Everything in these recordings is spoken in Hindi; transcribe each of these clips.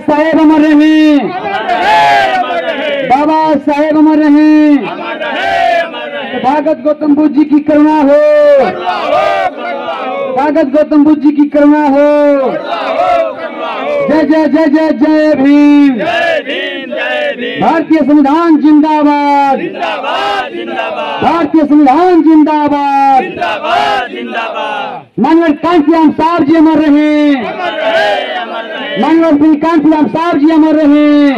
साहेब अमर रहे, बाबा साहेब अमर रहे, तथागत गौतम बुद्ध जी की करुणा हो, तथागत गौतम बुद्ध जी की करुणा हो। जय जय जय जय जय भीम, भारतीय संविधान जिंदाबाद, भारतीय संविधान जिंदाबाद, माननीय कांशीराम साहब जी अमर रहे, माननीय श्री कांशीराम साहब जी अमर रहे,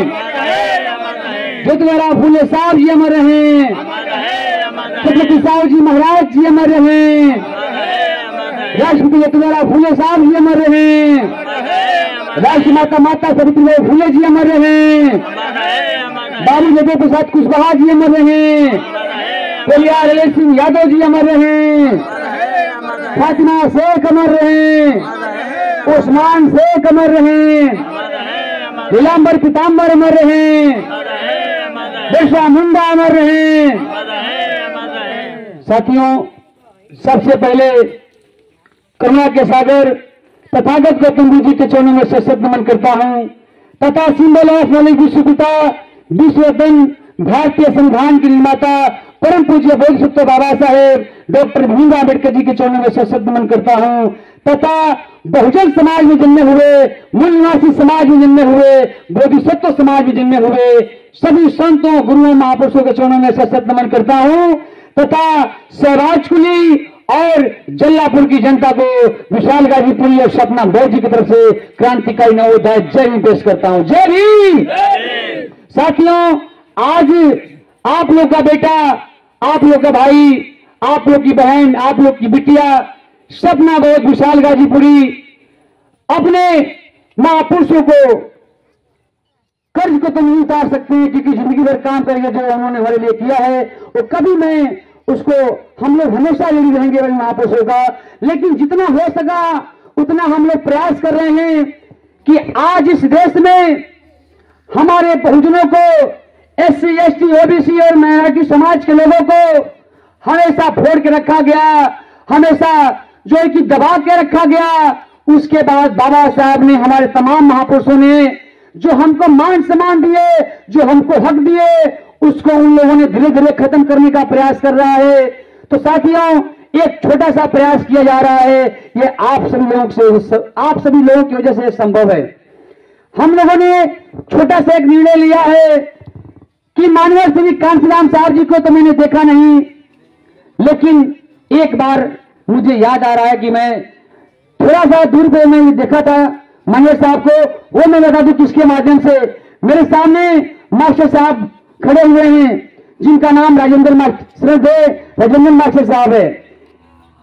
ज्योतिराव फूले साहब जी अमर रहे, छत्रपति साहू जी महाराज जी अमर रहे, राष्ट्रपति ज्योतिराव फूले साहब जी अमर रहे, राष्ट्रमाता माता सावित्रीबाई फूले जी अमर रहे, बाबू जगदेव प्रसाद कुशवाहा जी अमर रहे, पेरियार ललित सिंह यादव जी अमर रहे, फातिमा शेख अमर रहे, उस्मान शेख अमर रहे, नीलांबर पीताम्बर अमर रहे, बिरसा मुंडा अमर रहे। साथियों, सबसे पहले करुणा के सागर तथागत गौतम बुद्ध जी के चरणों में सशक्त नमन करता हूं तथा सिंबल ऑफ नॉलेज विश्वपिता विश्वरत्न भारतीय संविधान के निर्माता परम पूज्य बोधिसत्व बाबा साहेब डॉक्टर भीमराव अम्बेडकर जी के चरणों में सशक्त नमन करता हूं तथा बहुजन समाज में जन्मे हुए, मूल निवासी समाज में जन्मे हुए, बोधिसत्व समाज में जन्मे हुए सभी संतों, गुरुओं, महापुरुषों के चरणों में सशक्त नमन करता हूं तथा स्वराजकुली और जल्लापुर की जनता को विशाल गाजीपुरी और सपना बौद्ध जी की तरफ से क्रांतिकारी नवोदय जय भीम पेश करता हूं। जय भीम। साथियों, आज आप लोग का बेटा, आप लोग का भाई, आप लोग की बहन, आप लोग की बिटिया सपना बौद्ध विशाल गाजीपुरी अपने महापुरुषों को कर्ज को तो नहीं उतार सकते हैं क्योंकि जिंदगी भर काम करेंगे जो उन्होंने हमारे लिए किया है वो कभी मैं उसको, हम लोग हमेशा ऋणी रहेंगे महापुरुषों का, लेकिन जितना हो सका उतना हम लोग प्रयास कर रहे हैं कि आज इस देश में हमारे बहुजनों को, SC, ST, OBC और माइनॉरिटी समाज के लोगों को हमेशा फोड़ के रखा गया, हमेशा जो है कि दबा के रखा गया। उसके बाद बाबा साहब ने, हमारे तमाम महापुरुषों ने जो हमको मान सम्मान दिए, जो हमको हक दिए, उसको उन लोगों ने धीरे धीरे खत्म करने का प्रयास कर रहा है। तो साथियों, एक छोटा सा प्रयास किया जा रहा है, ये आप सभी लोगों की वजह से संभव है। हम लोगों ने छोटा सा एक निर्णय लिया है कि माननीय श्री कांशीराम साहब जी को तो मैंने देखा नहीं, लेकिन एक बार मुझे याद आ रहा है कि मैं थोड़ा सा दूर पे मैंने देखा था माननीय साहब को। वो मैं बता दूं किसके माध्यम से। मेरे सामने मास्टर साहब खड़े हुए हैं जिनका नाम राजेंद्र मास्टर साहब है।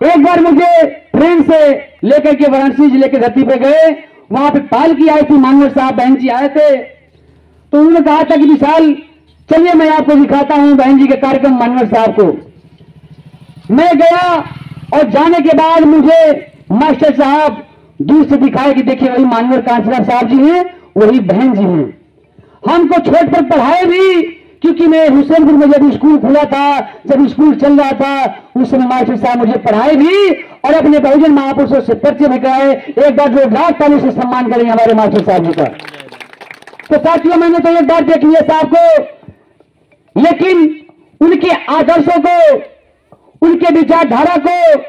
एक बार मुझे ट्रेन से लेकर के वाराणसी जिले के धरती पे गए, वहां पे पालकी आई थी, माननीय साहब बहन जी आए थे, तो उन्होंने कहा था कि विशाल चलिए मैं आपको दिखाता हूं बहन जी के कार्यक्रम माननीय साहब को। मैं गया और जाने के बाद मुझे मास्टर साहब दूर से दिखाए कि देखिए वही माननीय कांशीराम साहब जी हैं, वही बहन जी हैं। हमको छोड़ पर पढ़ाए भी, क्योंकि मैं हुसैनपुर में जब स्कूल खुला था, जब स्कूल चल रहा था, उस समय मास्टर साहब मुझे पढ़ाए भी और अपने बहुजन महापुरुषों से परिचय भी कराए। एक बार जो लाख ताली से सम्मान करेंगे हमारे मास्टर साहब जी का। तो साथियों, मैंने तो एक बार देख लिया साहब को, लेकिन उनके आदर्शों को, उनके विचारधारा को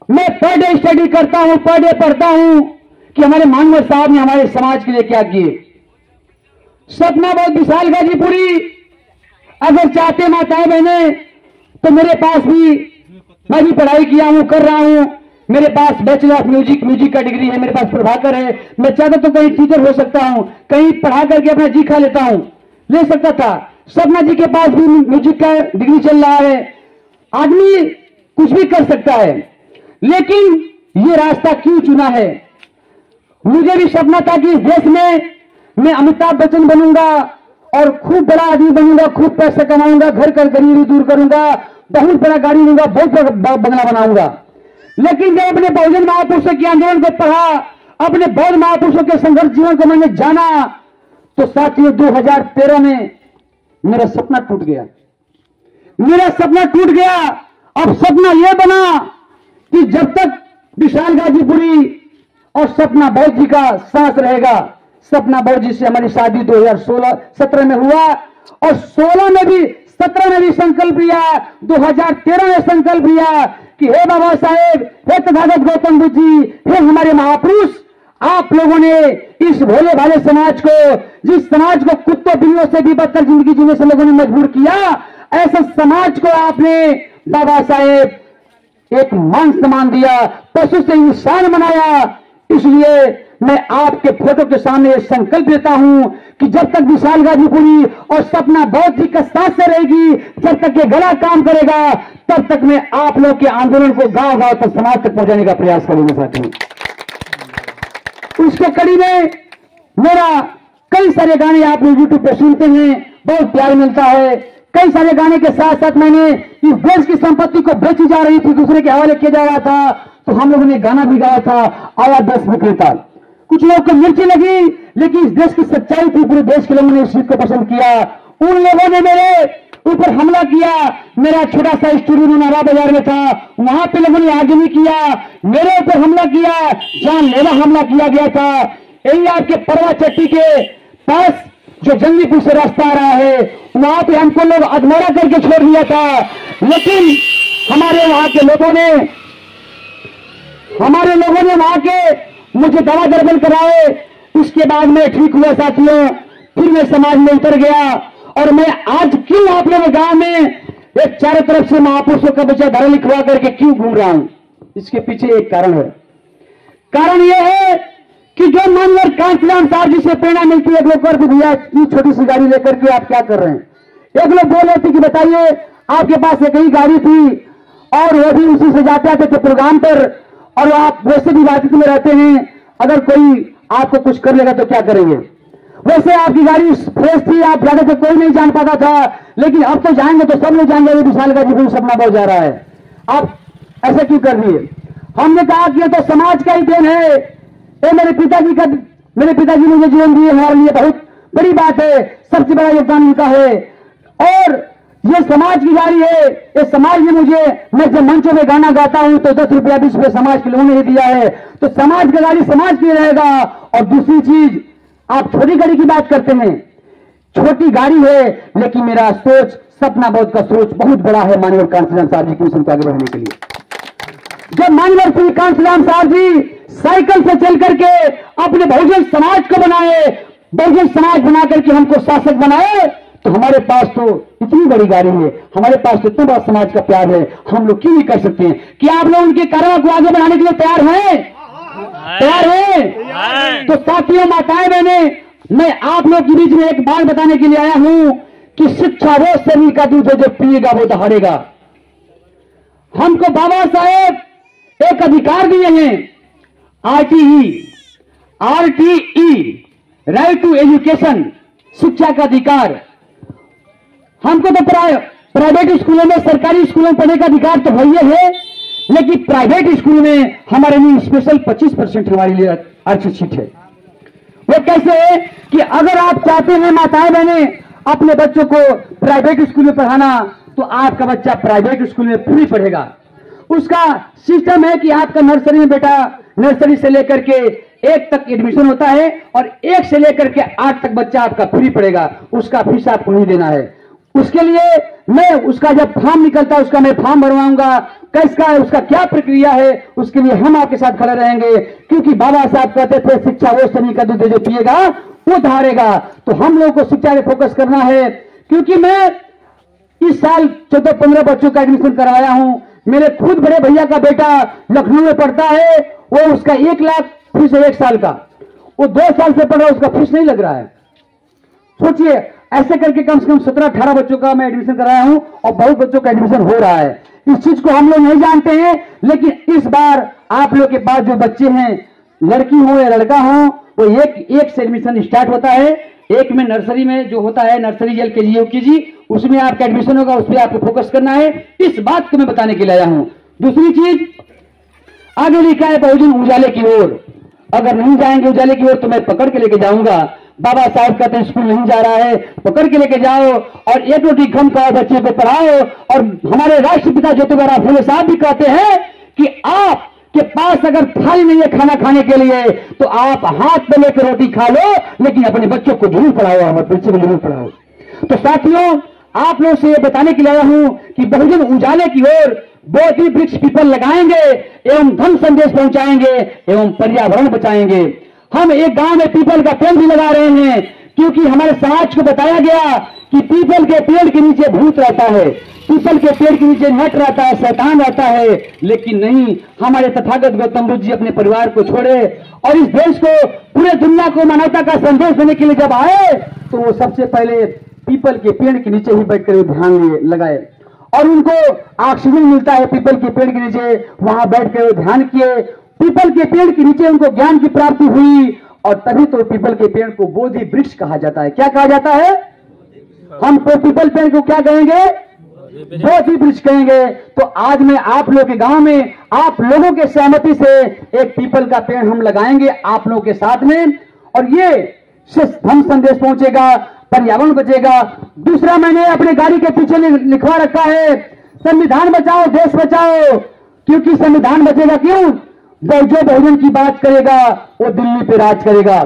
मैं पर डे स्टडी करता हूं, पर डे पढ़ता हूं कि हमारे माननीय साहब ने हमारे समाज के लिए क्या किए। सपना बौद्ध विशाल गाजीपुरी अगर चाहते माताएं बहने तो मेरे पास भी, मैं भी पढ़ाई किया हूं, कर रहा हूं। मेरे पास बैचलर ऑफ म्यूजिक का डिग्री है, मेरे पास प्रभाकर है। मैं चाहता तो कहीं टीचर हो सकता हूं, कहीं पढ़ा करके अपना जी खा लेता हूं, ले सकता था। सपना जी के पास भी म्यूजिक का डिग्री चल रहा है। आदमी कुछ भी कर सकता है, लेकिन ये रास्ता क्यों चुना है? मुझे भी सपना था कि इस देश में मैं अमिताभ बच्चन बनूंगा और खूब बड़ा आदमी बनूंगा, खूब पैसा कमाऊंगा, घर का गरीबी दूर करूंगा, बहुत बड़ा गाड़ी लूंगा, बहुत बड़ा बंगला बनाऊंगा। लेकिन जब अपने बहुजन महापुरुषों के आंदोलन को पढ़ा, अपने बौद्ध महापुरुषों के संघर्ष जीवन को मैंने जाना, तो साथियों 2013 में मेरा सपना टूट गया। मेरा सपना टूट गया। अब सपना यह बना कि जब तक विशाल गाजीपुरी और सपना बौद्ध जी का सांस रहेगा, सपना बहू जी से हमारी शादी 2017 में हुआ और 16 में भी 17 में भी संकल्प लिया, 2013 में संकल्प लिया कि हे बाबा साहेब, हे तथागत गौतम बुद्ध जी, हे हमारे महापुरुष, आप लोगों ने इस भोले भाले समाज को, जिस समाज को कुत्तों बिल्लियों से भी बदतर जिंदगी जीने से लोगों ने मजबूर किया, ऐसे समाज को आपने बाबा साहेब एक मान सम्मान दिया, पशु से इंसान बनाया। इसलिए मैं आपके फोटो के सामने संकल्प लेता हूं कि जब तक विशाल गाजीपुरी और सपना बौद्ध जी का साथ से रहेगी, जब तक ये गला काम करेगा, तब तक मैं आप लोग के आंदोलन को गांव गांव तक, समाज तक पहुंचाने का प्रयास करूंगा साथियों। उसके कड़ी में मेरा कई सारे गाने आप लोग यूट्यूब पे सुनते हैं, बहुत प्यार मिलता है। कई सारे गाने के साथ साथ मैंने इस देश की संपत्ति को बेची जा रही थी, दूसरे के हवाले किया जा रहा था, तो हम लोगों ने गाना भी गाया था, आया 10 विक्रेता। कुछ लोगों को मिर्ची लगी, लेकिन इस देश की सच्चाई थी, पूरे देश के लोगों ने इस चीज को पसंद किया। उन लोगों ने मेरे ऊपर हमला किया, मेरा छोटा सा स्टूडियो नारा बाजार में था, वहां पे लोगों ने आगे नहीं किया, मेरे ऊपर हमला किया, जानलेवा हमला किया गया था। यही आपके परवा चट्टी के पास जो जंगलीपुर से रास्ता आ रहा है, वहां पे हमको लोग अधमरा करके छोड़ दिया था, लेकिन हमारे वहां के लोगों ने वहां के मुझे दवा दर्बन कराए। उसके बाद मैं ठीक हुआ साथियों, फिर मैं समाज में उतर गया और मैं आज क्यों आप लोगों गांव में एक चारों तरफ से महापुरुषों का बच्चा धारा लिखवा करके क्यों घूम रहा हूं, इसके पीछे एक कारण है। कारण यह है कि जो मानवर कांचीराम साहब जी से प्रेरणा मिलती है, लोग कर भैया इतनी छोटी सी गाड़ी लेकर के आप क्या कर रहे हैं। एक लोग बोल रहे थे कि बताइए, आपके पास एक ही गाड़ी थी और वो भी उसी से जाते आते थे प्रोग्राम पर, और आप वैसे भी बातचीत में रहते हैं, अगर कोई आपको कुछ कर लेगा तो क्या करेंगे। वैसे आपकी गाड़ी फ्रेश थी, आप जाते थे, कोई नहीं जान पाता था, लेकिन अब तो जाएंगे तो सब लोग जाएंगे विशाल गाजीपुर सपना बहुत जा रहा है, आप ऐसा क्यों कर दिए। हमने कहा कि ये तो समाज का ही देन है, ये मेरे पिताजी मुझे जीवन दिए, हमारे लिए बहुत बड़ी बात है, सबसे बड़ा योगदान उनका है, और ये समाज की गाड़ी है, ये समाज ने मुझे, मैं जब मंचों में गाना गाता हूं तो 10 रुपया 20 रुपये समाज के लोगों ने ही दिया है, तो समाज का गाड़ी समाज के लिए रहेगा। और दूसरी चीज, आप छोटी गाड़ी की बात करते हैं, छोटी गाड़ी है, लेकिन मेरा सोच, सपना बौद्ध का सोच बहुत बड़ा है माननीय कांचीराम साहब जी की मिशन को आगे बढ़ाने के लिए। जब माननीय श्री कांचीराम साहब जी साइकिल से चल करके अपने बहुजन समाज को बनाए, बहुजन समाज बना करके हमको शासक बनाए, तो हमारे पास तो इतनी बड़ी गाड़ी है, हमारे पास तो इतना बड़ा समाज का प्यार है, हम लोग क्यों नहीं कर सकते हैं। कि आप लोग उनके कार्य को आगे बढ़ाने के लिए तैयार हैं? तैयार हैं? तो साथियों, माताएं, मैं आप लोग के बीच में एक बात बताने के लिए आया हूं कि शिक्षा वो शरीर का दूध है, जो पिएगा वो दहाड़ेगा। हमको बाबा साहेब एक अधिकार दिए हैं, RTE, राइट टू एजुकेशन, शिक्षा का अधिकार। हमको तो प्राइवेट स्कूलों में, सरकारी स्कूलों में पढ़ने का अधिकार तो भैया है, लेकिन प्राइवेट स्कूल में हमारे लिए स्पेशल 25% हमारे लिए आरक्षित सीट है। वो कैसे है कि अगर आप चाहते हैं माताएं बहनें अपने बच्चों को प्राइवेट स्कूल में पढ़ाना, तो आपका बच्चा प्राइवेट स्कूल में फ्री पढ़ेगा। उसका सिस्टम है कि आपका नर्सरी में बेटा, नर्सरी से लेकर के 1 तक एडमिशन होता है, और 1 से लेकर के 8 तक बच्चा आपका फ्री पड़ेगा, उसका फीस आपको नहीं देना है। उसके लिए मैं, उसका जब फॉर्म निकलता है उसका मैं फॉर्म भरवाऊंगा, कैसा है, उसका क्या प्रक्रिया है, उसके लिए हम आपके साथ खड़े रहेंगे, क्योंकि बाबा साहब कहते थे शिक्षा वो शरीर का दूध जो पिएगा वो धारेगा। तो हम लोगों को शिक्षा पे फोकस करना है, क्योंकि मैं इस साल 14-15 बच्चों का एडमिशन करवाया हूं। मेरे खुद बड़े भैया का बेटा लखनऊ में पढ़ता है, वो उसका 1 लाख फीस है 1 साल का, वो 2 साल से पढ़ रहा है, उसका फीस नहीं लग रहा है। सोचिए, ऐसे करके कम से कम 17-18 बच्चों का मैं एडमिशन कराया हूं, और बहुत बच्चों का एडमिशन हो रहा है। इस चीज को हम लोग नहीं जानते हैं, लेकिन इस बार आप लोग के पास जो बच्चे हैं, लड़की हो या लड़का हो, वो एक से एडमिशन स्टार्ट होता है। एक में नर्सरी में जो होता है, नर्सरी LKG UKG, उसमें आपका एडमिशन होगा, उस पर आपको फोकस करना है। इस बात को मैं बताने के लिए आया हूं। दूसरी चीज, आगे लिखा है बहुजन उजाले की ओर, अगर नहीं जाएंगे उजाले की ओर तो मैं पकड़ के लेके जाऊंगा। बाबा साहब कहते हैं स्कूल नहीं जा रहा है, पकड़ के लेके जाओ और 1 रोटी कम खाओ, बच्चे को पढ़ाओ। और हमारे राष्ट्रपिता ज्योतिबा फुले साहब भी कहते हैं कि आप के पास अगर थाली नहीं है खाना खाने के लिए तो आप हाथ में लेकर रोटी खा लो, लेकिन अपने बच्चों को जरूर पढ़ाओ, हमारे बच्चे को जरूर पढ़ाओ। तो साथियों, आप लोगों से ये बताने के लिए आया हूं कि बहुजन उजाले की ओर बोधि वृक्ष पीपल लगाएंगे एवं धर्म संदेश पहुंचाएंगे एवं पर्यावरण बचाएंगे। हम एक गांव में पीपल का पेड़ भी लगा रहे हैं, क्योंकि हमारे समाज को बताया गया कि पीपल के पेड़ के नीचे भूत रहता है, पीपल के पेड़ के नीचे नट रहता है, शैतान रहता है। लेकिन नहीं, हमारे तथागत गौतम बुद्ध जी अपने परिवार को छोड़े और इस देश को, पूरे दुनिया को मानवता का संदेश देने के लिए जब आए तो वो सबसे पहले पीपल के पेड़ के नीचे ही बैठकर ध्यान लगाए और उनको ऑक्सीजन मिलता है पीपल के पेड़ के नीचे। वहां बैठकर ध्यान किए, पीपल के पेड़ के नीचे उनको ज्ञान की प्राप्ति हुई और तभी तो पीपल के पेड़ को बोधि वृक्ष कहा जाता है। क्या कहा जाता है? हम तो पीपल पेड़ को क्या कहेंगे? बोधि वृक्ष कहेंगे। तो आज मैं आप लोगों के गांव में आप लोगों के सहमति से एक पीपल का पेड़ हम लगाएंगे आप लोगों के साथ में, और ये धर्म संदेश पहुंचेगा, पर्यावरण बचेगा। दूसरा, मैंने अपने गाड़ी के पीछे लिखवा रखा है, संविधान बचाओ देश बचाओ, क्योंकि संविधान बचेगा क्यों? जो बहुजन की बात करेगा वो दिल्ली पे राज करेगा।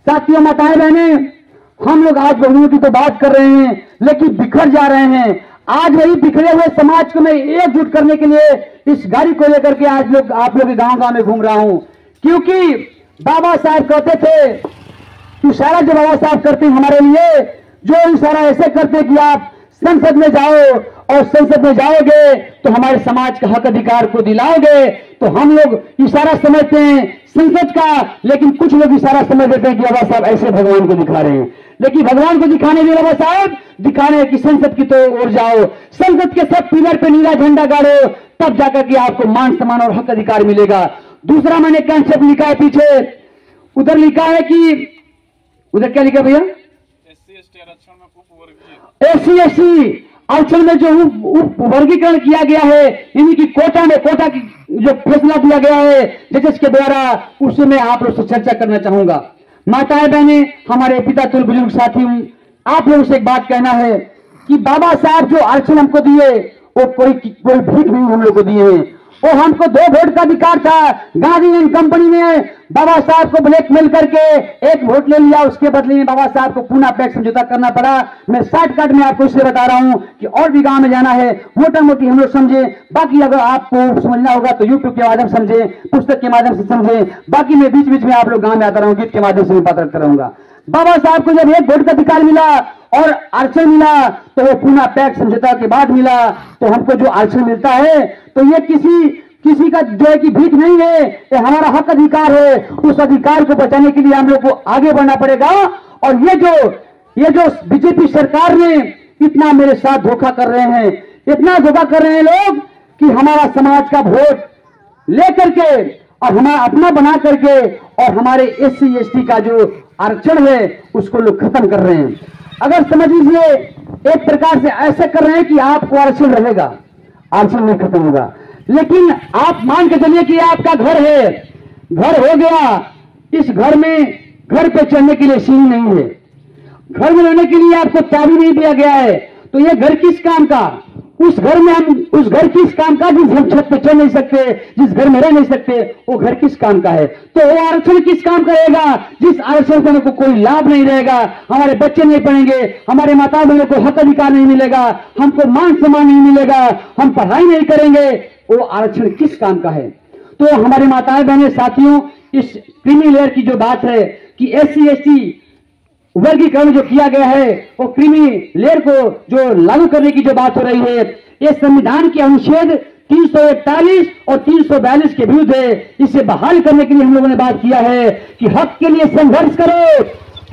साथियों, माताएं बहनें, हम लोग आज बहुजन की तो बात कर रहे हैं लेकिन बिखर जा रहे हैं। आज वही बिखरे हुए समाज को मैं एकजुट करने के लिए इस गाड़ी को लेकर के आज लोग आप लोग गांव-गांव में घूम रहा हूं, क्योंकि बाबा साहब कहते थे, इशारा जो बाबा साहब करते हैं हमारे लिए, जो इशारा ऐसे करते कि आप संसद में जाओ और संसद में जाओगे तो हमारे समाज का हक अधिकार को दिलाओगे। तो हम लोग इशारा समझते हैं संसद का, लेकिन कुछ लोग इशारा समझ देते हैं कि बाबा साहब ऐसे भगवान को दिखा रहे हैं। लेकिन भगवान को दिखाने के लिए बाबा साहब दिखाने हैं कि संसद की तो ओर जाओ, संसद के सब पिलर पे नीला झंडा गाड़ो, तब जाकर के आपको मान सम्मान और हक अधिकार मिलेगा। दूसरा, मैंने कंसेप्ट लिखा है पीछे, उधर लिखा है कि, उधर क्या लिखा भैया? एससी एसटी आरक्षण में जो वर्गीकरण किया गया है, इनकी कोटा की जो फैसला दिया गया है जजेस के द्वारा, उससे मैं आप लोग से चर्चा करना चाहूंगा। माताएं बहनें, हमारे पिता तुल बुजुर्ग साथी, आप लोगों से एक बात कहना है कि बाबा साहब जो आरक्षण हमको दिए वो कोई भीख नहीं हम लोग को दिए हैं, वो हमको 2 वोट का अधिकार था। गांधी एंड कंपनी ने बाबा साहब को ब्लैकमेल करके 1 वोट ले लिया, उसके बदले में बाबा साहब को पूना पैक समझौता करना पड़ा। मैं शॉर्टकट में आपको इसलिए बता रहा हूं कि और भी गांव में जाना है, मोटा मोटी हम लोग समझे, बाकी अगर आपको समझना होगा तो यूट्यूब के माध्यम से समझे, पुस्तक के माध्यम से समझे, बाकी मैं बीच बीच में आप लोग गांव में आता रहूं, गीत के माध्यम से मैं बात करता रहूंगा। बाबा साहब को जब 1 वोट का अधिकार मिला और आरक्षण मिला तो वो पूना पैक समझौता के बाद मिला। तो हमको जो आरक्षण मिलता है तो ये किसी का जो है कि भीख नहीं है, ये हमारा हक अधिकार है। उस अधिकार को बचाने के लिए हम लोग को आगे बढ़ना पड़ेगा। और ये जो बीजेपी सरकार ने इतना मेरे साथ धोखा कर रहे हैं, इतना धोखा कर रहे हैं लोग कि हमारा समाज का वोट लेकर के और हमारा अपना बना करके और हमारे एससी एसटी का जो आरक्षण है उसको लोग खत्म कर रहे हैं। अगर समझ लीजिए एक प्रकार से ऐसे कर रहे हैं कि आपको आरक्षण रहेगा, आरक्षण नहीं खत्म होगा, लेकिन आप मान के चलिए कि आपका घर है, घर हो गया, इस घर में घर पे चढ़ने के लिए सीढ़ी नहीं है, घर में रहने के लिए आपको चाबी नहीं दिया गया है, तो ये घर किस काम का? उस घर किस काम का जिस हम छत पे चढ़ नहीं सकते, जिस घर में रह नहीं सकते, वो घर किस काम का है? तो वो आरक्षण किस काम का रहेगा जिस आरक्षण से हमको कोई लाभ नहीं रहेगा, हमारे बच्चे नहीं पढ़ेंगे, हमारे माता बहनों को हक अधिकार नहीं मिलेगा, हमको मान सम्मान नहीं मिलेगा, हम पढ़ाई नहीं करेंगे, वो आरक्षण किस काम का है? तो हमारे माताएं बहनें साथियों, इस क्रीमी लेयर की जो बात है कि एससी एसटी वर्गीकरण जो किया गया है, वो क्रीमी लेयर को जो लागू करने की जो बात हो रही है, ये संविधान के अनुच्छेद 341 और 342 के विरुद्ध है। इसे बहाल करने के लिए हम लोगों ने बात किया है कि हक के लिए संघर्ष करो,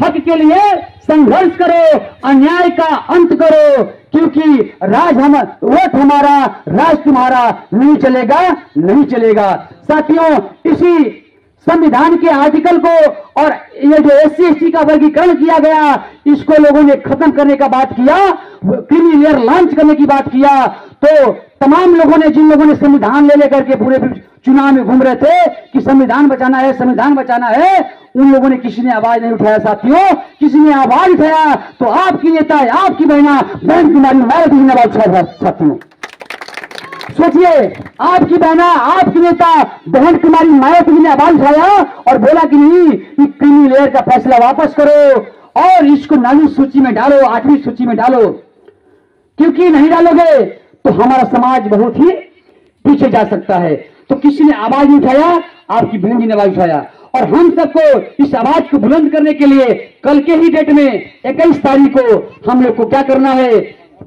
हक के लिए संघर्ष करो, अन्याय का अंत करो, क्योंकि वोट हमारा, राज तुम्हारा नहीं चलेगा, नहीं चलेगा। साथियों, इसी संविधान के आर्टिकल को और ये जो एससी एसटी का वर्गीकरण किया गया, इसको लोगों ने खत्म करने का बात किया, क्रीमी लेयर लॉन्च करने की बात किया। तो तमाम लोगों ने, जिन लोगों ने संविधान ले लेकर के पूरे चुनाव में घूम रहे थे कि संविधान बचाना है, संविधान बचाना है, उन लोगों ने किसी ने आवाज नहीं उठाया। साथियों, किसी ने आवाज उठाया तो आपकी नेता है, आपकी बहन कुमारी मायावती ने आवाज उठाया। साथियों सोचिए, आपकी बहना, आपकी नेता बहन कुमारी मायावती ने आवाज उठाया और बोला कि नहीं, ये क्रीमी लेयर का फैसला वापस करो और इसको 9वीं सूची में डालो, 8वीं सूची में डालो, क्योंकि नहीं डालोगे तो हमारा समाज बहुत ही पीछे जा सकता है। तो किसी ने आवाज नहीं उठाया, आपकी बहन जी ने आवाज उठाया और हम सबको इस आवाज को बुलंद करने के लिए कल के ही डेट में 21 तारीख को हम लोग को क्या करना है,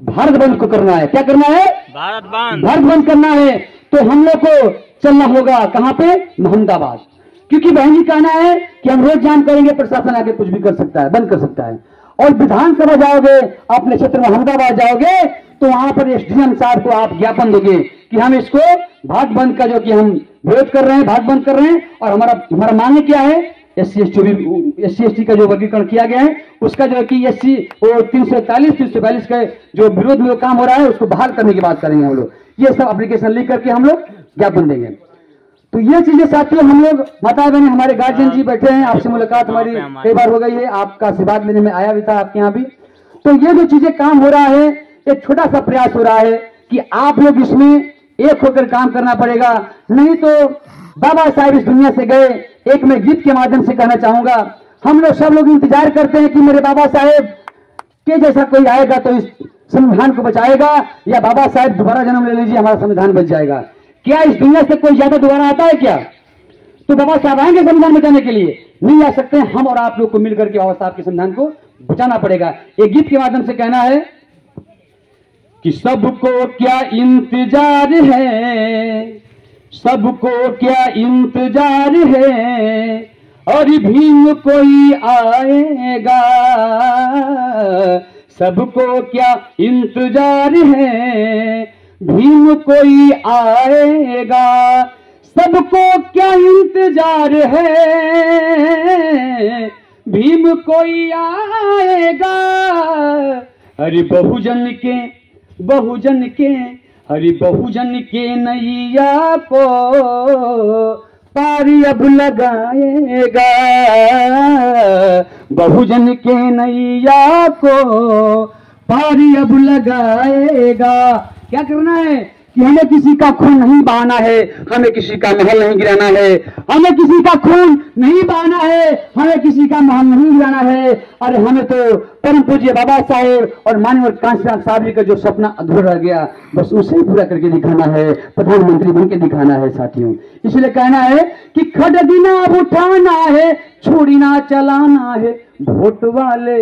भारत बंद को करना है। क्या करना है? भारत बंद करना है। तो हम लोग को चलना होगा कहां पे? मोहम्मदाबाद। क्योंकि बहन जी कहना है कि हम रोज जाम करेंगे, प्रशासन आके कुछ भी कर सकता है, बंद कर सकता है। और विधानसभा जाओगे, अपने क्षेत्र में अहमदाबाद जाओगे तो वहां पर एसडीएम साहब को आप ज्ञापन दोगे कि हम इसको भारत बंद का जो कि हम विरोध कर रहे हैं, भारत बंद कर रहे हैं। और हमारा मांग क्या है? SC/ST का जो वर्गीकरण किया गया है उसका जो है कि SC वो 341 का जो विरोध में काम हो रहा है उसको बहाल करने की बात करेंगे हम लोग। ये सब एप्लीकेशन लिख करके हम लोग ज्ञापन देंगे। तो ये चीजें साथियों, हम लोग माता बहन, हमारे गार्जियन जी बैठे हैं, आपसे मुलाकात हमारी कई बार हो गई है, आपका आशीर्वाद लेने में आया भी था आपके यहाँ भी। तो ये जो चीजें काम हो रहा है, एक छोटा सा प्रयास हो रहा है कि आप लोग इसमें एक होकर काम करना पड़ेगा, नहीं तो बाबा साहब इस दुनिया से गए। एक मैं गीत के माध्यम से कहना चाहूंगा, हम लोग सब लोग इंतजार करते हैं कि मेरे बाबा साहेब के जैसा कोई आएगा तो इस संविधान को बचाएगा, या बाबा साहेब दोबारा जन्म ले लीजिए हमारा संविधान बच जाएगा। क्या इस दुनिया से कोई ज्यादा दोबारा आता है क्या? तो बाबा साहब आएंगे संविधान बचाने के लिए? नहीं आ सकते। हम और आप लोग को मिलकर के बाबा साहब के संविधान को बचाना पड़ेगा। एक गीत के माध्यम से कहना है कि सबको क्या इंतजार है, सबको क्या इंतजार है, और भीम कोई आएगा। सबको क्या इंतजार है, भीम कोई आएगा। सबको क्या इंतजार है, भीम कोई आएगा। हरि बहुजन के हरि बहुजन के नैया को पारी अब लगाएगा। बहुजन के नैया को पारी अब लगाएगा। क्या करना है कि हमें किसी का खून नहीं बहाना है, हमें किसी का महल नहीं गिराना है, हमें किसी का खून नहीं बहाना है, हमें किसी का महल नहीं गिराना है। अरे हमें तो परम पूज्य बाबा साहेब और माननीय कांशीराम साहब जी का जो सपना अधूरा रह गया, बस उसे ही पूरा करके दिखाना है, प्रधानमंत्री बन के दिखाना है साथियों। इसलिए कहना है कि खड़गीना उठाना है, छुरी ना चलाना है। वोट वाले,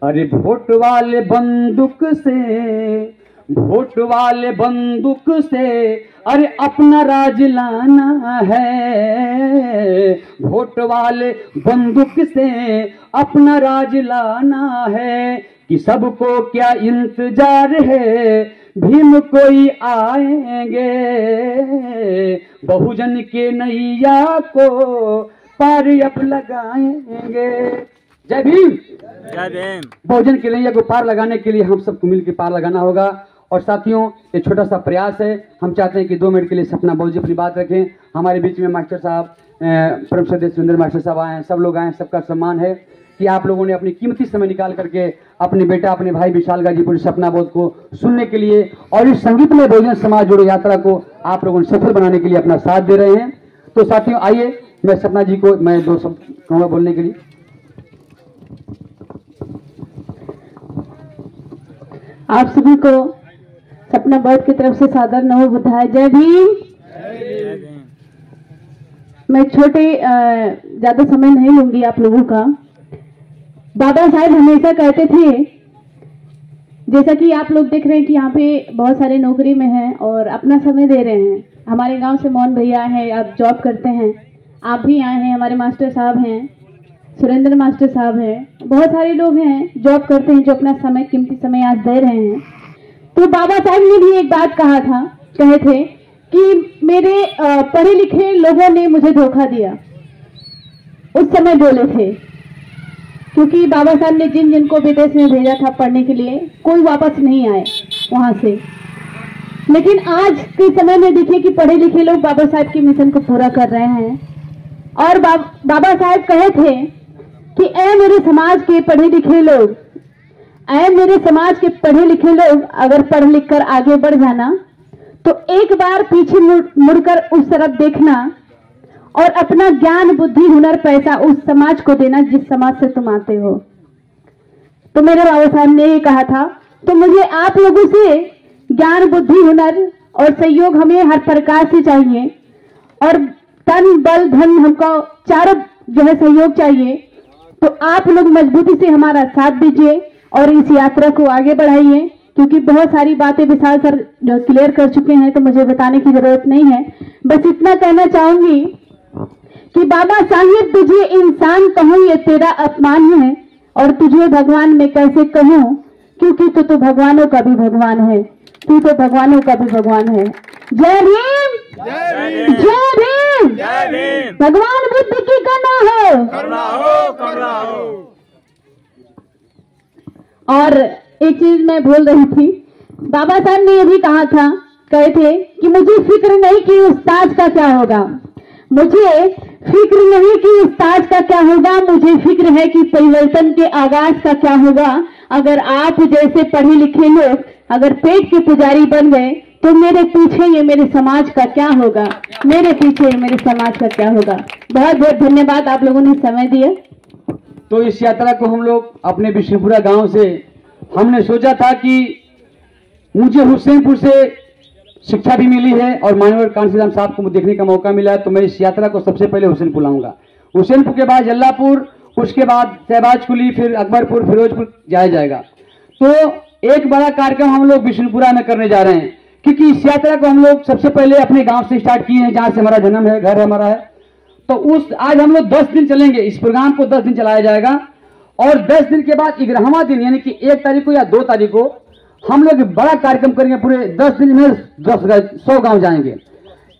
अरे वोट वाले बंदूक से, वोट वाले बंदूक से, अरे अपना राज लाना है। वोट वाले बंदूक से अपना राज लाना है। कि सबको क्या इंतजार है, भीम कोई आएंगे। बहुजन के नैया को पार अब लगाएंगे। जय भीम, जय भीम। बहुजन के नैया को पार लगाने के लिए हम सबको मिलकर पार लगाना होगा। और साथियों, ये छोटा सा प्रयास है, हम चाहते हैं कि 2 मिनट के लिए सपना बाबू जी अपनी बात रखें। हमारे बीच में मास्टर साहब, परम श्रद्धेय सुरेंद्र मास्टर साहब आए हैं, सब लोग आए हैं, सबका सम्मान है कि आप लोगों ने अपनी कीमती समय निकाल करके अपने बेटा, अपने भाई विशाल गाजीपुर सपना बोध को सुनने के लिए और इस संगीत में बहुजन समाज जोड़ो यात्रा को आप लोगों ने सफल बनाने के लिए अपना साथ दे रहे हैं। तो साथियों आइए, मैं सपना जी को मैं 2 शब्द कहूँगा बोलने के लिए। आप सभी को सपना बोर्ड की तरफ से सादर नमो बुद्धाय। जय भीम। मैं छोटे ज्यादा समय नहीं लूंगी आप लोगों का। बाबा साहेब हमेशा कहते थे, जैसा कि आप लोग देख रहे हैं कि यहाँ पे बहुत सारे नौकरी में हैं और अपना समय दे रहे हैं। हमारे गांव से मोहन भैया हैं, आप जॉब करते हैं, आप भी आए हैं, हमारे मास्टर साहब हैं, सुरेंद्र मास्टर साहब हैं, बहुत सारे लोग हैं जॉब करते हैं जो अपना समय, कीमती समय आज दे रहे हैं। तो बाबा साहब ने भी एक बात कहे थे कि मेरे पढ़े लिखे लोगों ने मुझे धोखा दिया। उस समय बोले थे, क्योंकि बाबा साहब ने जिन जिनको विदेश में भेजा था पढ़ने के लिए, कोई वापस नहीं आए वहां से। लेकिन आज के समय में देखिए कि पढ़े लिखे लोग बाबा साहब के मिशन को पूरा कर रहे हैं। और बाबा साहब कहे थे कि ऐ मेरे समाज के पढ़े लिखे लोग, ऐ मेरे समाज के पढ़े लिखे लोग, अगर पढ़ लिख कर आगे बढ़ जाना तो एक बार पीछे मुड़कर उस तरफ देखना और अपना ज्ञान, बुद्धि, हुनर, पैसा उस समाज को देना जिस समाज से तुम आते हो। तो मेरे बाबा साहब ने ये कहा था, तो मुझे आप लोगों से ज्ञान, बुद्धि, हुनर और सहयोग हमें हर प्रकार से चाहिए, और तन, बल, धन हमको चारों जो है सहयोग चाहिए। तो आप लोग मजबूती से हमारा साथ दीजिए और इस यात्रा को आगे बढ़ाइए, क्योंकि बहुत सारी बातें विशाल सर जो क्लियर कर चुके हैं, तो मुझे बताने की जरूरत नहीं है। बस इतना कहना चाहूंगी कि बाबा साहिब तुझे इंसान कहूं ये तेरा अपमान है, और तुझे भगवान में कैसे कहूं, क्योंकि तू तो भगवानों का भी भगवान है, तू तो भगवानों का भी भगवान है। जय भीम, जय भीम, जय भीम। भगवान बुद्ध की करना हो, करना हो, करना हो। और एक चीज मैं बोल रही थी, बाबा साहब ने ये भी कहा था, कहे थे कि मुझे फिक्र नहीं कि उस्ताद का क्या होगा, मुझे फिक्र नहीं कि उस्ताद का क्या होगा, मुझे फिक्र है कि परिवर्तन के आगाज का क्या होगा। अगर आप जैसे पढ़े लिखे लोग अगर पेट के पुजारी बन गए तो मेरे पीछे ये मेरे समाज का क्या होगा, मेरे पीछे ये मेरे समाज का क्या होगा। बहुत बहुत धन्यवाद, आप लोगों ने समय दिया। तो इस यात्रा को हम लोग अपने बिशनपुरा गांव से हमने सोचा था कि मुझे हुसैनपुर से शिक्षा भी मिली है और माननीय कांसीराम साहब को देखने का मौका मिला, तो मैं इस यात्रा को सबसे पहले हुसैनपुर लाऊंगा। हुसैनपुर के बाद जल्लापुर, उसके बाद शहबाज कुली, फिर अकबरपुर, फिरोजपुर जाया जाएगा। तो एक बड़ा कार्यक्रम हम लोग बिशनपुरा में करने जा रहे हैं, क्योंकि इस यात्रा को हम लोग सबसे पहले अपने गांव से स्टार्ट किए हैं, जहां से हमारा जन्म है, घर हमारा है। तो आज हम लोग 10 दिन चलेंगे, इस प्रोग्राम को 10 दिन चलाया जाएगा, और 10 दिन के बाद 11वां दिन यानी कि 1 तारीख को या 2 तारीख को हम लोग बड़ा कार्यक्रम करेंगे। पूरे 10 दिन में 100 गांव जाएंगे।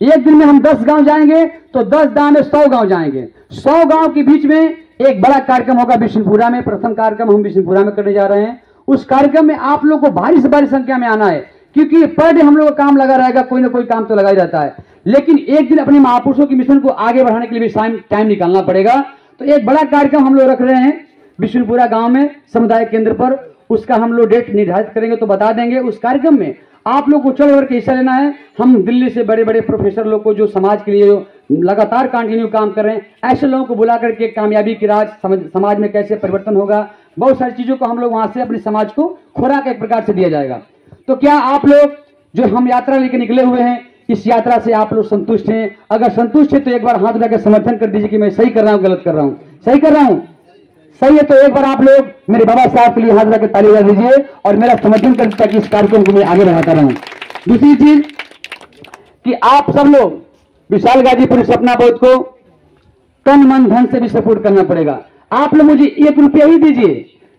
एक दिन में हम 10 गांव जाएंगे, तो 10 गांव में 100 गांव जाएंगे। 100 गांव के बीच में एक बड़ा कार्यक्रम होगा बिशनपुरा में। प्रथम कार्यक्रम हम बिशनपुरा में करने जा रहे हैं। उस कार्यक्रम में आप लोग को भारी से भारी संख्या में आना है, क्योंकि पर डे हम लोग का काम लगा रहेगा, कोई ना कोई काम तो लगा ही रहता है, लेकिन एक दिन अपने महापुरुषों की मिशन को आगे बढ़ाने के लिए भी टाइम निकालना पड़ेगा। तो एक बड़ा कार्यक्रम हम लोग रख रहे हैं बिशनपुरा गांव में, समुदाय केंद्र पर। उसका हम लोग डेट निर्धारित करेंगे तो बता देंगे। उस कार्यक्रम में आप लोग को चढ़ बढ़ के हिस्सा लेना है। हम दिल्ली से बड़े बड़े प्रोफेसर लोग को, जो समाज के लिए जो लगातार कंटिन्यू काम कर रहे हैं, ऐसे लोगों को बुला करके कामयाबी की राज, समाज में कैसे परिवर्तन होगा, बहुत सारी चीजों को हम लोग वहां से अपने समाज को खुराक एक प्रकार से दिया जाएगा। तो क्या आप लोग जो हम यात्रा लेकर निकले हुए हैं, इस यात्रा से आप लोग संतुष्ट हैं? अगर संतुष्ट है तो एक बार हाथ उठाकर समर्थन कर दीजिए कि मैं सही कर रहा हूं, गलत कर रहा हूं। सही कर रहा हूं, सही है तो एक बार आप लोग मेरे बाबा साहब के लिए हाथ उठाकर ताली बजा दीजिए और मेरा समर्थन कर दीजिए, ताकि इस कार्यक्रम को मैं आगे बढ़ाता रहूं। दूसरी चीज कि आप सब लोग विशाल गाजीपुर सपना बोध को तन मन धन से भी सपोर्ट करना पड़ेगा। आप लोग मुझे 1 रुपया ही दीजिए,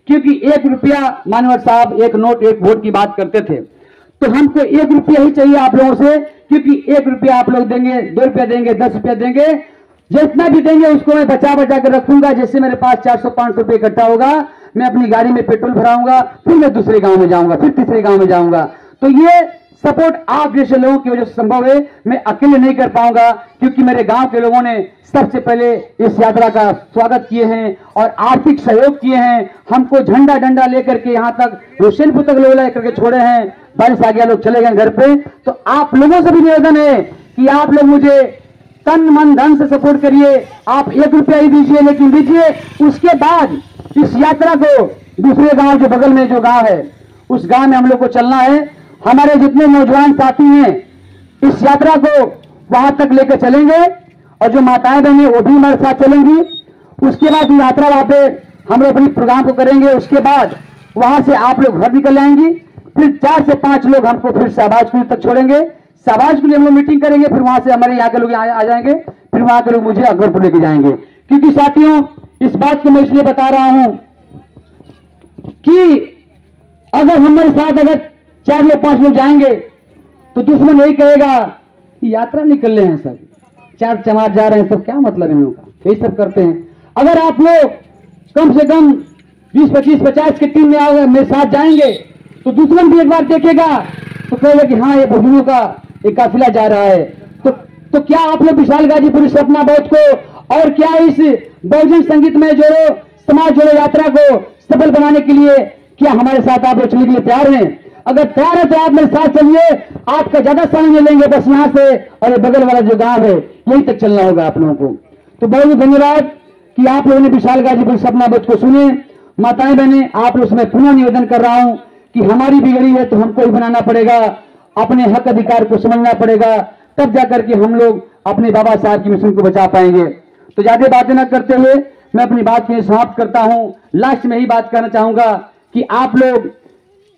क्योंकि 1 रुपया मानवर साहब 1 नोट 1 वोट की बात करते थे, तो हमको 1 रुपया ही चाहिए आप लोगों से, क्योंकि 1 रुपया आप लोग देंगे, 2 रुपया देंगे, 10 रुपया देंगे, जितना भी देंगे उसको मैं बचा बचा कर रखूंगा। जैसे मेरे पास 400-500 रुपये इकट्ठा होगा, मैं अपनी गाड़ी में पेट्रोल भराऊंगा, फिर मैं दूसरे गांव में जाऊंगा, फिर तीसरे गांव में जाऊंगा। तो ये सपोर्ट आप जैसे लोगों की वजह से संभव है, मैं अकेले नहीं कर पाऊंगा, क्योंकि मेरे गांव के लोगों ने सबसे पहले इस यात्रा का स्वागत किए हैं और आर्थिक सहयोग किए हैं। हमको झंडा डंडा लेकर के यहाँ तक हुसैनपुर तक लोग लेकर के छोड़े हैं। बारिश आ गया, लोग चले गए घर पे। तो आप लोगों से भी निवेदन है कि आप लोग मुझे तन मन धन से सपोर्ट करिए। आप 1 रुपया ही दीजिए, लेकिन दीजिए। उसके बाद इस यात्रा को दूसरे गांव, जो बगल में जो गांव है, उस गांव में हम लोग को चलना है। हमारे जितने नौजवान साथी हैं इस यात्रा को वहां तक लेकर चलेंगे, और जो माताएं बहनें वो भी हमारे साथ चलेंगी। उसके बाद यात्रा वहां पे हम लोग अपनी प्रोग्राम को करेंगे। उसके बाद वहां से आप लोग घर निकल आएंगे। फिर 4 से 5 लोग हमको फिर शहबाजपुर तक छोड़ेंगे। शहबाज के लिए हम लोग मीटिंग करेंगे, फिर वहां से हमारे यहाँ के लोग आ जाएंगे, फिर वहां के लोग मुझे अकबरपुर लेके जाएंगे। क्योंकि साथियों, इस बात को मैं इसलिए बता रहा हूं कि अगर हमारे साथ अगर 4 लोग 5 लोग जाएंगे तो दुश्मन यही कहेगा कि यात्रा निकल रहे हैं सब, 4 चमार जा रहे हैं सब, क्या मतलब इन लोगों का, यही सब करते हैं। अगर आप लोग कम से कम 20, 25, 50 की टीम में आओगे, मेरे साथ जाएंगे, तो दुश्मन भी एक बार देखेगा तो कहेगा कि हाँ, ये बुजुर्गों का एक काफिला जा रहा है। तो क्या आप लोग विशाल गाजीपुर सपना बोध को और क्या इस बहुजन संगीत में जोड़ो समाज जोड़ो यात्रा को सफल बनाने के लिए क्या हमारे साथ आप लोग चलने के लिए तैयार हैं? अगर तैयार है तो आप मेरे साथ चलिए, आपका ज्यादा समय ले लेंगे, बस यहाँ से और ये बगल वाला जो गांव है यहीं तक चलना होगा आप लोगों को। तो बहुत बहुत धन्यवाद कि आप लोगों ने विशाल गाजीपुर सपना बच को सुने। माताएं बहनें, आप लोग मैं पुनः निवेदन कर रहा हूं कि हमारी बिगड़ी है तो हमको ही बनाना पड़ेगा, अपने हक अधिकार को समझना पड़ेगा, तब जाकर के हम लोग अपने बाबा साहब की मिशन को बचा पाएंगे। तो ज्यादा बातें न करते हुए मैं अपनी बात को समाप्त करता हूं। लास्ट में ही बात करना चाहूंगा कि आप लोग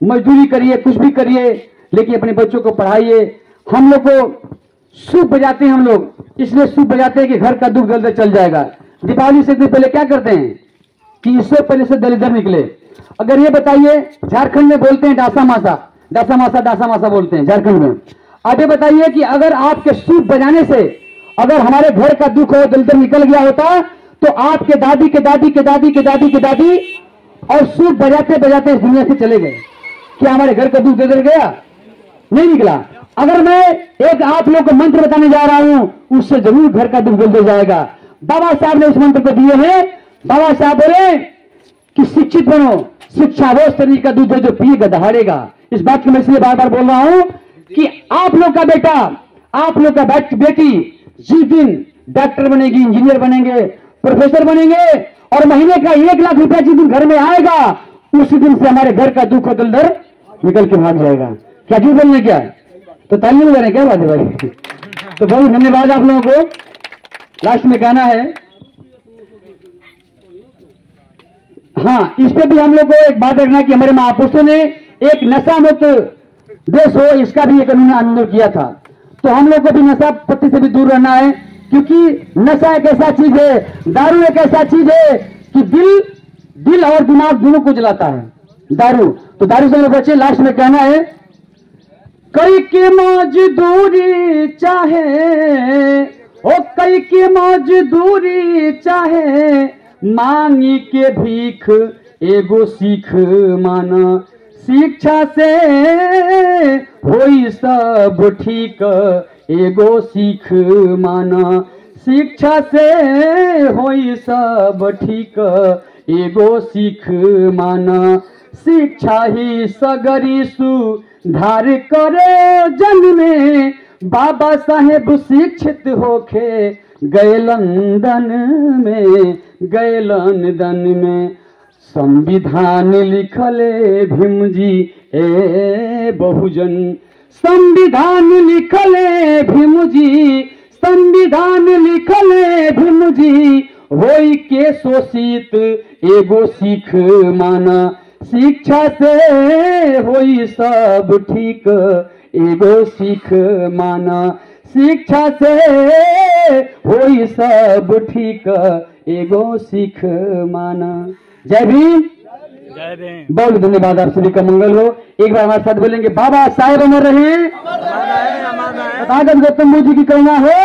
मजदूरी करिए, कुछ भी करिए, लेकिन अपने बच्चों को पढ़ाइए। हम लोग को सूप बजाते हैं, हम लोग इसलिए सूप बजाते हैं कि घर का दुख दर्द चल जाएगा। दीपावली से पहले क्या करते हैं कि इससे पहले से दलिदर निकले। अगर ये बताइए, झारखंड में बोलते हैं डासा मासा, डासा मासा, डासा मासा बोलते हैं झारखंड में। अब ये बताइए कि अगर आपके सूप बजाने से अगर हमारे घर का दुख और दलिदर निकल गया होता तो आपके दादी के दादी के दादी के दादी के दादी और सूप बजाते बजाते इस दुनिया से चले गए। क्या हमारे घर का दुख दर्द गया? नहीं निकला। अगर मैं एक आप लोग को मंत्र बताने जा रहा हूं, उससे जरूर घर का दुख दर्द जाएगा। बाबा साहब ने इस मंत्र को दिए हैं। बाबा साहब बोले कि शिक्षित बनो, शिक्षा वो शरीर का दूध है जो पिएगा दहाड़ेगा। इस बात को मैं इसलिए बार बार बोल रहा हूं कि आप लोग का बेटा, आप लोग का बेटी जिस दिन डॉक्टर बनेगी, इंजीनियर बनेंगे, प्रोफेसर बनेंगे और महीने का 1 लाख रुपया जिस दिन घर में आएगा, उसी दिन से हमारे घर का दुख और दर्द निकल के भाग जाएगा। क्या झूठ बोलने? क्या तो ताली हो जाए क्या बात है भाई? तो बहुत धन्यवाद आप लोगों को। लास्ट में कहना है, हाँ, इस पे भी हम लोग को एक बात रखना कि हमारे महापुरुषों ने एक नशा मुक्त देश हो, इसका भी एक उन्होंने आंदोलन किया था। तो हम लोग को भी नशा पत्ती से भी दूर रहना है, क्योंकि नशा एक ऐसा चीज है, दारू एक ऐसा चीज है कि दिल और दिमाग दोनों को जलाता है दारू। तो दारू से लोग बचे। लास्ट में कहना है, कई की मजदूरी चाहे, ओ कई की मजदूरी चाहे, मांगी के भीख एगो सीख माना, शिक्षा से होई सब ठीक एगो सीख माना, शिक्षा से होई सब ठीक एगो सीख माना, शिक्षा ही सगरी सुधार करे जन में, बाबा साहेब शिक्षित होके गए लंदन में, गए लंदन में। संविधान लिखले भीम जी ए बहुजन, संविधान लिखले भीम जी, संविधान लिखले भीम जी, होई के शोषित एगो सीख माना, शिक्षा से होई सब ठीक एगो सीख माना, शिक्षा से होई सब ठीक एगो सीख माना। जय भीम, जय भीम। बहुत धन्यवाद। आप सभी का मंगल हो। एक बार हमारे साथ बोलेंगे, बाबा साहेब अमर रहे, तथागत गौतम बुद्ध जी की करुणा हो,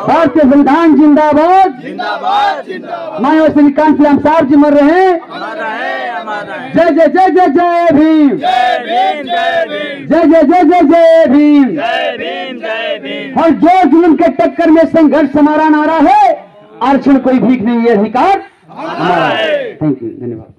भारतीय संविधान जिंदाबाद, जिंदाबाद जिंदाबाद। मानव श्रीकांत श्याम साहब जी मर रहे हैं। जय जय जय जय जय भीम, जय भीम जय भीम, जय जय जय जय जय भीम। जय भीम जय भीम। और जो जुल्म के टक्कर में संघर्ष हमारा नारा है, आरक्षण कोई भीख नहीं है, अधिकार हमारा है। थैंक यू, धन्यवाद।